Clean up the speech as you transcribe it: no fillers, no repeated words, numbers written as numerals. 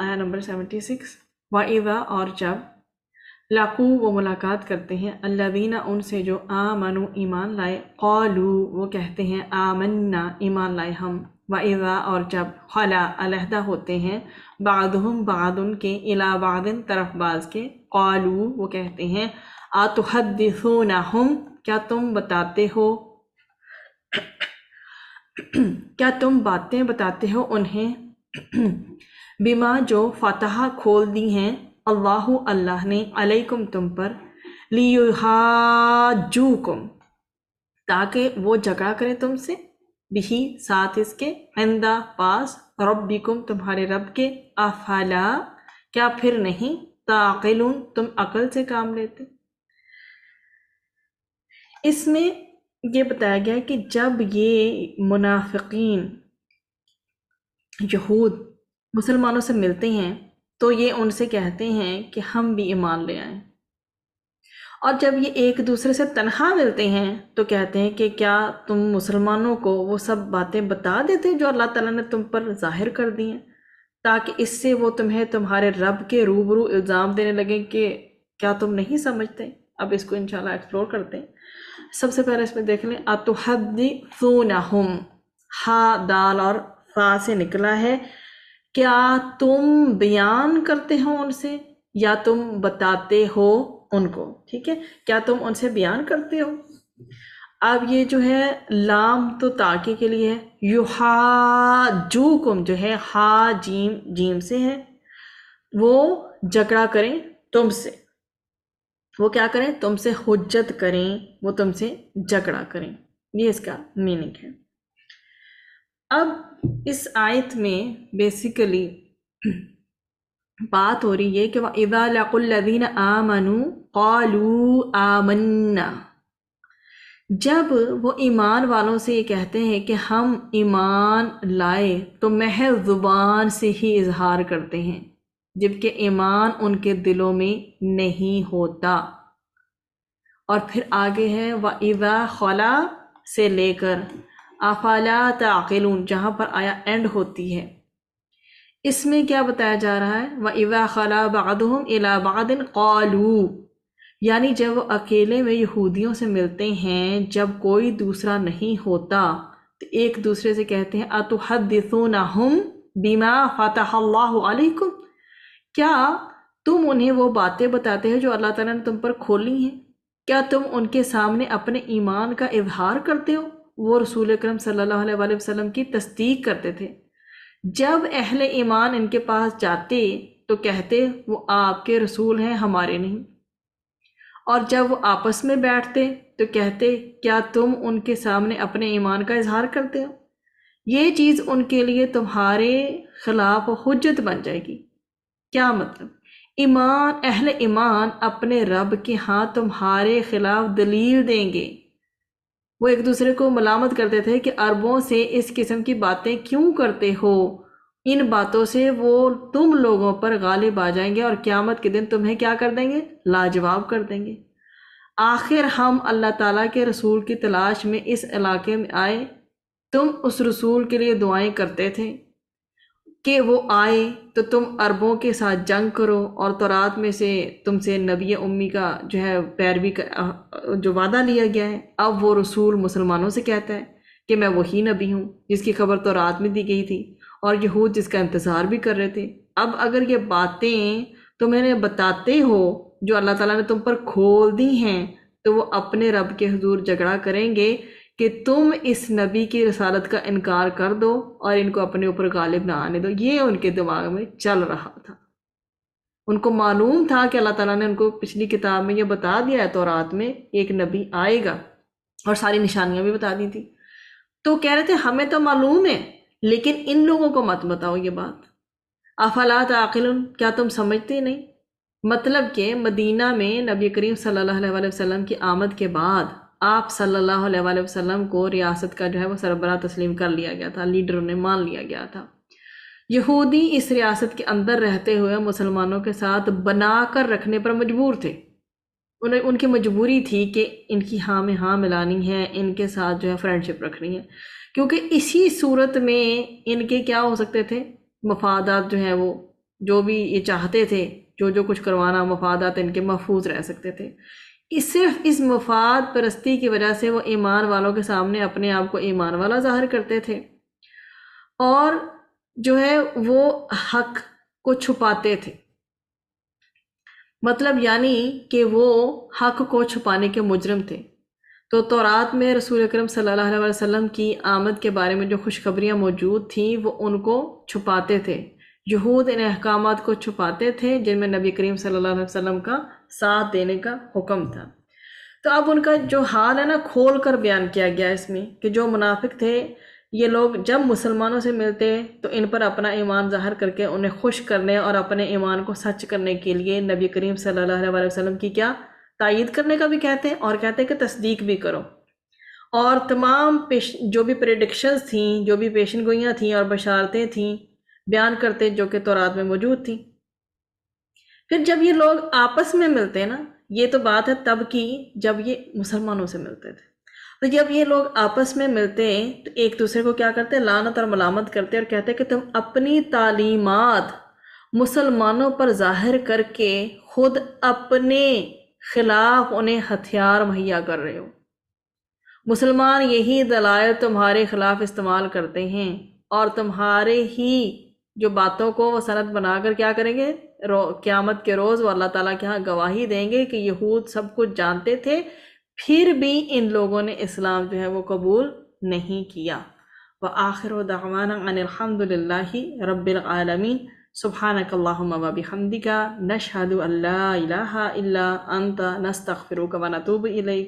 آیا نمبر 76۔ وَإِذَا اور جب لاقو وہ ملاقات کرتے ہیں الذین ان سے جو آمنو ایمان لائے قالو وہ کہتے ہیں آمنا ایمان لائے ہم وَإِذَا اور جب خلا علیحدہ ہوتے ہیں بعضهم بعض ان کے الی بعض طرف بعض کے قالو وہ کہتے ہیں اتحدثونہم کیا تم بتاتے ہو کیا تم باتیں بتاتے ہو انہیں بما جو فتح کھول دی ہیں اللہ نے علیکم تم پر لیحاجوکم تاکہ وہ جھگڑا کرے تم سے بھی ساتھ اس کے عندہ پاس ربکم تمہارے رب کے افلا کیا پھر نہیں تعقلون تم عقل سے کام لیتے۔ اس میں یہ بتایا گیا کہ جب یہ منافقین یہود مسلمانوں سے ملتے ہیں تو یہ ان سے کہتے ہیں کہ ہم بھی ایمان لے آئیں، اور جب یہ ایک دوسرے سے تنہا ملتے ہیں تو کہتے ہیں کہ کیا تم مسلمانوں کو وہ سب باتیں بتا دیتے جو اللہ تعالیٰ نے تم پر ظاہر کر دی ہیں، تاکہ اس سے وہ تمہیں تمہارے رب کے روبرو الزام دینے لگیں کہ کیا تم نہیں سمجھتے۔ اب اس کو انشاءاللہ ایکسپلور کرتے ہیں۔ سب سے پہلے اس میں دیکھ لیں اتحدثونہم، ہا دال اور فا سے نکلا ہے، کیا تم بیان کرتے ہو ان سے یا تم بتاتے ہو ان کو، ٹھیک ہے، کیا تم ان سے بیان کرتے ہو۔ اب یہ جو ہے لام تو تاکہ کے لیے ہے، یحاجوکم جو ہے ہا جیم جیم سے ہے، وہ جھگڑا کریں تم سے، وہ کیا کریں تم سے حجت کریں، وہ تم سے جھگڑا کریں، یہ اس کا میننگ ہے۔ اب اس آیت میں بیسیکلی بات ہو رہی ہے کہ وَإِذَا لَقُوا الَّذِينَ آمَنُوا قَالُوا آمَنَّا، جب وہ ایمان والوں سے یہ کہتے ہیں کہ ہم ایمان لائے تو محض زبان سے ہی اظہار کرتے ہیں، جبکہ ایمان ان کے دلوں میں نہیں ہوتا۔ اور پھر آگے ہے وَإِذَا خَلَا سے لے کر افلا تعقلون جہاں پر آیا اینڈ ہوتی ہے، اس میں کیا بتایا جا رہا ہے وَإِذَا خَلَا بَعْضُهُمْ إِلَى بَعْضٍ قَالُوا، یعنی جب وہ اکیلے میں یہودیوں سے ملتے ہیں جب کوئی دوسرا نہیں ہوتا تو ایک دوسرے سے کہتے ہیں اتحدثونہم بما فتح اللہ علیکم، کیا تم انہیں وہ باتیں بتاتے ہو جو اللہ تعالیٰ نے تم پر کھولی ہیں، کیا تم ان کے سامنے اپنے ایمان کا اظہار کرتے ہو۔ وہ رسول اکرم صلی اللہ علیہ وآلہ وسلم کی تصدیق کرتے تھے، جب اہل ایمان ان کے پاس جاتے تو کہتے وہ آپ کے رسول ہیں ہمارے نہیں، اور جب وہ آپس میں بیٹھتے تو کہتے کیا تم ان کے سامنے اپنے ایمان کا اظہار کرتے ہو۔ یہ چیز ان کے لیے تمہارے خلاف حجت بن جائے گی۔ کیا مطلب؟ ایمان اہل ایمان اپنے رب کے ہاں تمہارے خلاف دلیل دیں گے۔ وہ ایک دوسرے کو ملامت کرتے تھے کہ عربوں سے اس قسم کی باتیں کیوں کرتے ہو، ان باتوں سے وہ تم لوگوں پر غالب آ جائیں گے اور قیامت کے دن تمہیں کیا کر دیں گے، لاجواب کر دیں گے۔ آخر ہم اللہ تعالیٰ کے رسول کی تلاش میں اس علاقے میں آئے، تم اس رسول کے لیے دعائیں کرتے تھے کہ وہ آئے تو تم عربوں کے ساتھ جنگ کرو، اور تورات میں سے تم سے نبی امی کا جو ہے پیروی کا جو وعدہ لیا گیا ہے، اب وہ رسول مسلمانوں سے کہتا ہے کہ میں وہی نبی ہوں جس کی خبر تورات میں دی گئی تھی، اور یہود جس کا انتظار بھی کر رہے تھے۔ اب اگر یہ باتیں تم انہیں بتاتے ہو جو اللہ تعالیٰ نے تم پر کھول دی ہیں تو وہ اپنے رب کے حضور جھگڑا کریں گے کہ تم اس نبی کی رسالت کا انکار کر دو اور ان کو اپنے اوپر غالب نہ آنے دو۔ یہ ان کے دماغ میں چل رہا تھا، ان کو معلوم تھا کہ اللہ تعالیٰ نے ان کو پچھلی کتاب میں یہ بتا دیا ہے، تورات میں ایک نبی آئے گا اور ساری نشانیاں بھی بتا دی تھی، تو کہہ رہے تھے ہمیں تو معلوم ہے لیکن ان لوگوں کو مت بتاؤ یہ بات۔ افلا تعقلون، کیا تم سمجھتے نہیں؟ مطلب کہ مدینہ میں نبی کریم صلی اللہ علیہ وآلہ وسلم کی آمد کے بعد آپ صلی اللہ علیہ وآلہ وسلم کو ریاست کا جو ہے وہ سربراہ تسلیم کر لیا گیا تھا، لیڈروں نے مان لیا گیا تھا۔ یہودی اس ریاست کے اندر رہتے ہوئے مسلمانوں کے ساتھ بنا کر رکھنے پر مجبور تھے، ان کی مجبوری تھی کہ ان کی ہاں میں ہاں ملانی ہے، ان کے ساتھ جو ہے فرینڈشپ رکھنی ہے، کیونکہ اسی صورت میں ان کے کیا ہو سکتے تھے، مفادات جو ہیں وہ جو بھی یہ چاہتے تھے، جو کچھ کروانا، مفادات ان کے محفوظ رہ سکتے تھے۔ صرف اس مفاد پرستی کی وجہ سے وہ ایمان والوں کے سامنے اپنے آپ کو ایمان والا ظاہر کرتے تھے، اور جو ہے وہ حق کو چھپاتے تھے۔ مطلب یعنی کہ وہ حق کو چھپانے کے مجرم تھے۔ تو تورات میں رسول اکرم صلی اللہ علیہ وسلم کی آمد کے بارے میں جو خوشخبریاں موجود تھیں وہ ان کو چھپاتے تھے۔ یہود ان احکامات کو چھپاتے تھے جن میں نبی کریم صلی اللہ علیہ وسلم کا ساتھ دینے کا حکم تھا۔ تو اب ان کا جو حال ہے نا کھول کر بیان کیا گیا اس میں، کہ جو منافق تھے یہ لوگ جب مسلمانوں سے ملتے تو ان پر اپنا ایمان ظاہر کر کے انہیں خوش کرنے اور اپنے ایمان کو سچ کرنے کے لیے نبی کریم صلی اللہ علیہ وسلم کی کیا تائید کرنے کا بھی کہتے ہیں، اور کہتے ہیں کہ تصدیق بھی کرو، اور تمام جو بھی پریڈکشنز تھیں، جو بھی پیشن گوئیاں تھیں اور بشارتیں تھیں بیان کرتے جو کہ تورات میں موجود تھیں۔ پھر جب یہ لوگ آپس میں ملتے نا، یہ تو بات ہے تب کی جب یہ مسلمانوں سے ملتے تھے، تو جب یہ لوگ آپس میں ملتے تو ایک دوسرے کو کیا کرتے، لعنت اور ملامت کرتے، اور کہتے کہ تم اپنی تعلیمات مسلمانوں پر ظاہر کر کے خود اپنے خلاف انہیں ہتھیار مہیا کر رہے ہو۔ مسلمان یہی دلائل تمہارے خلاف استعمال کرتے ہیں، اور تمہارے ہی جو باتوں کو وہ سند بنا کر کیا کریں گے، قیامت کے روز وہ اللہ تعالیٰ کے ہاں گواہی دیں گے کہ یہود سب کچھ جانتے تھے، پھر بھی ان لوگوں نے اسلام جو ہے وہ قبول نہیں کیا۔ وآخر دعوانا ان الحمد للہ رب العالمین، سبحانک اللہم وبحمدک، نشہد ان لا الہ الا انت، نستغفرک ونتوب الیک۔